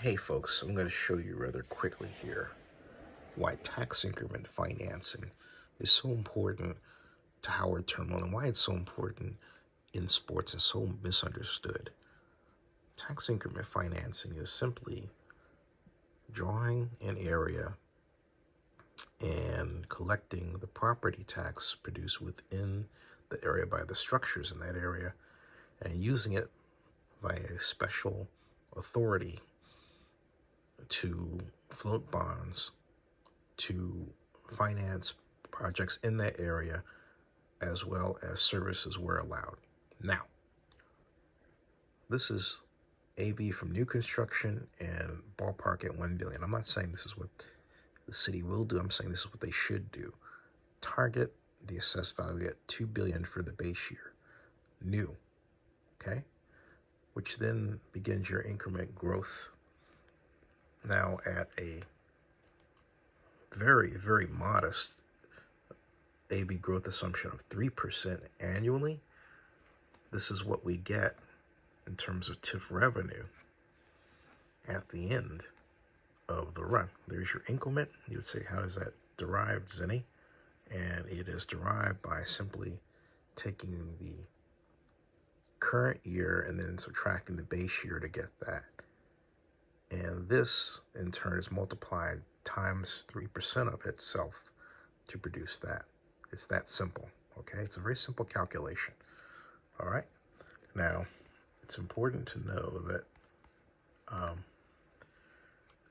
Hey folks, I'm going to show you rather quickly here why tax increment financing is so important to Howard Terminal and why it's so important in sports and so misunderstood. Tax increment financing is simply drawing an area and collecting the property tax produced within the area by the structures in that area and using it via a special authority to float bonds to finance projects in that area as well as services where allowed. Now, this is AV from new construction and ballpark at $1 billion. I'm not saying this is what the city will do. I'm saying this is what they should do. Target the assessed value at $2 billion for the base year. New, okay? Which then begins your increment growth. Now at a very, very modest AB growth assumption of 3% annually, this is what we get in terms of TIF revenue at the end of the run. There's your increment. You would say, how is that derived, Zenny? And it is derived by simply taking the current year and then subtracting the base year to get that. And this, in turn, is multiplied times 3% of itself to produce that. It's that simple, okay? It's a very simple calculation, all right? Now, it's important to know that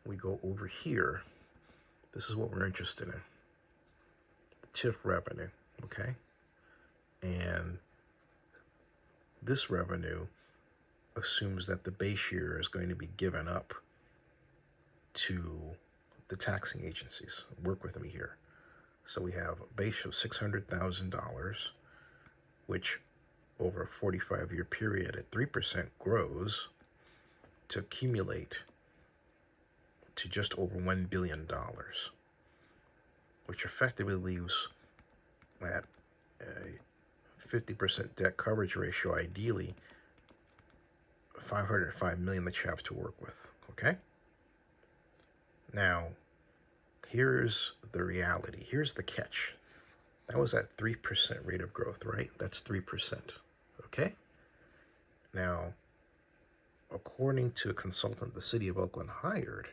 we go over here. This is what we're interested in, the TIF revenue, okay? And this revenue assumes that the base year is going to be given up to the taxing agencies. Work with me here. So we have a base of $600,000, which over a 45-year period at 3% grows to accumulate to just over $1 billion, which effectively leaves at a 50% debt coverage ratio, ideally $505 million that you have to work with, okay? Now, here's the reality. Here's the catch. That was at 3% rate of growth, right? That's 3%, okay? Now, according to a consultant the city of Oakland hired,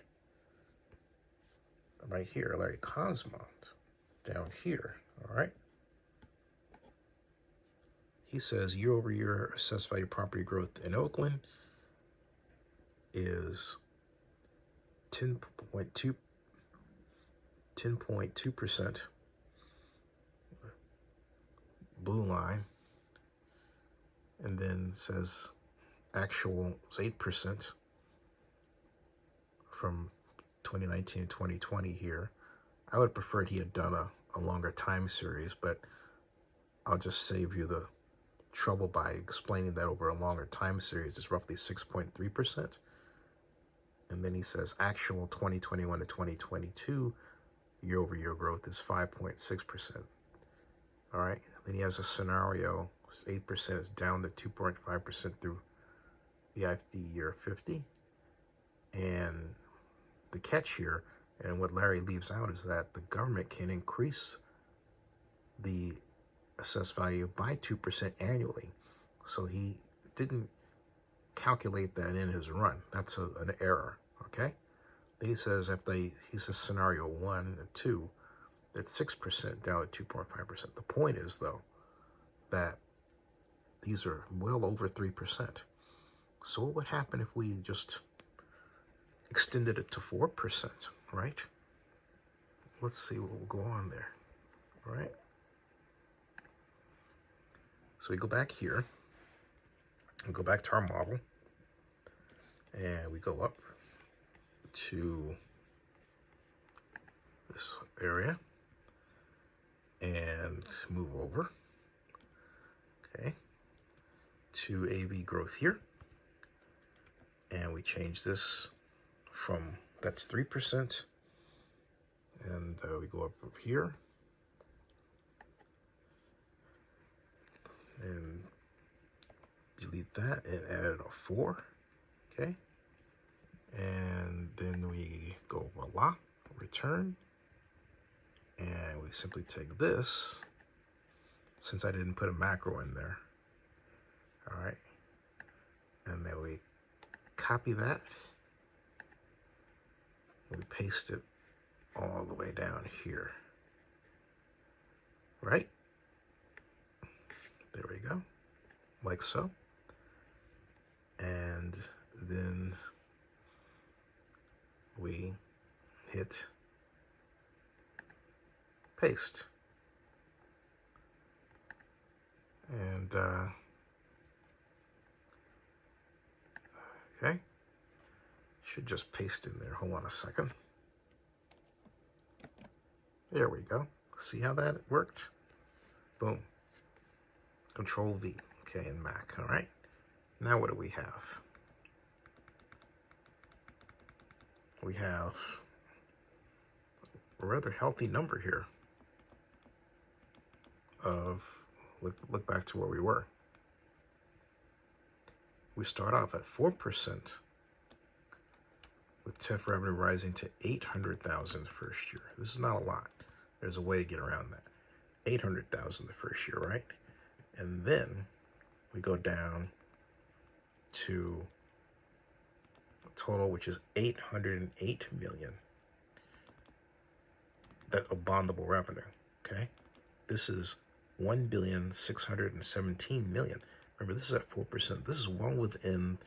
right here, Larry Cosmont, down here, all right? He says year-over-year assessed value property growth in Oakland is 10.2%, blue line, and then says actual is 8% from 2019 to 2020 here. I would prefer he had done a longer time series, but I'll just save you the trouble by explaining that over a longer time series is roughly 6.3%. And then he says actual 2021 to 2022 year-over-year growth is 5.6%. All right, then he has a scenario, 8% is down to 2.5% through the IFD year 50. And the catch here, and what Larry leaves out, is that the government can increase the assessed value by 2% annually. So he didn't calculate that in his run. That's an error, okay? Then he says he says scenario 1 and 2, that's 6% down to 2.5%. The point is, though, that these are well over 3%. So what would happen if we just extended it to 4%, right? Let's see what will go on there, all right? So we go back here, and go back to our model, and we go up to this area and move over, okay, to AV growth here. And we change this from, that's 3%, and we go up here and delete that and add a 4, okay? And voila, return. And we simply take this, since I didn't put a macro in there. All right. And then we copy that. We paste it all the way down here. Right? There we go. Like so. And then we hit paste. And okay, should just paste in there. Hold on a second. There we go. See how that worked? Boom. Control V. Okay, in Mac. All right. Now what do we have? We have a rather healthy number here of, look back to where we were. We start off at 4% with TIF revenue rising to $800,000 the first year. This is not a lot. There's a way to get around that. $800,000 the first year, right? And then we go down to a total which is $808 million. That of bondable revenue. Okay, this is $1,617 million. Remember, this is at 4%. This is well within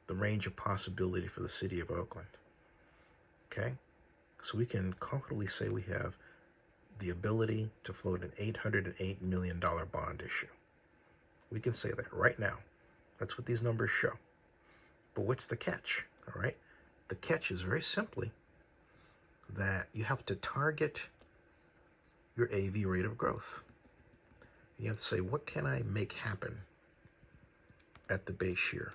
the range of possibility for the city of Oakland. Okay, so we can comfortably say we have the ability to float an $808 million bond issue. We can say that right now. That's what these numbers show. But what's the catch? All right, the catch is very simply that you have to target your AV rate of growth. You have to say, what can I make happen at the base year?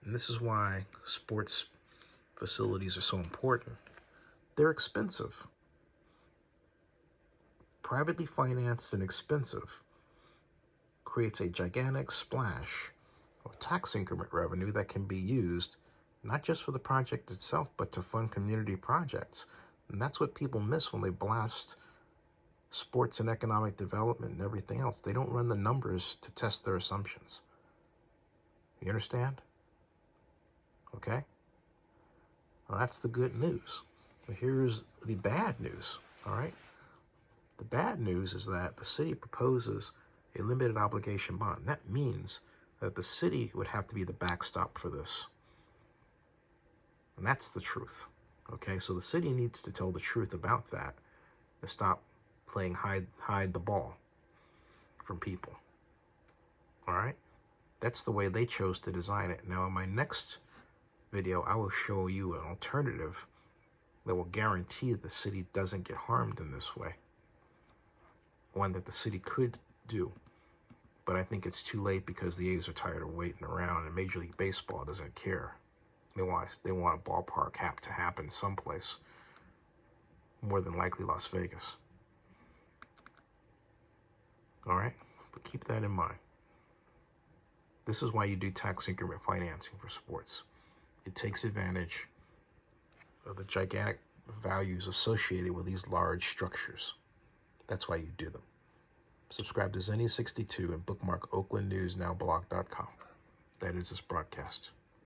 And this is why sports facilities are so important. They're expensive. Privately financed and expensive creates a gigantic splash of tax increment revenue that can be used not just for the project itself, but to fund community projects. And that's what people miss when they blast sports and economic development and everything else. They don't run the numbers to test their assumptions. You understand? Okay? Well, that's the good news. But here's the bad news, all right? The bad news is that the city proposes a limited obligation bond. That means that the city would have to be the backstop for this. And that's the truth. Okay, so the city needs to tell the truth about that and stop playing hide the ball from people. All right, that's the way they chose to design it. Now in my next video, I will show you an alternative that will guarantee the city doesn't get harmed in this way. One that the city could do, but I think it's too late because the A's are tired of waiting around, and Major League Baseball doesn't care. They want a ballpark to happen someplace, more than likely Las Vegas. All right, but keep that in mind. This is why you do tax increment financing for sports. It takes advantage of the gigantic values associated with these large structures. That's why you do them. Subscribe to Zenny62 and bookmark oaklandnewsnowblog.com. That is this broadcast.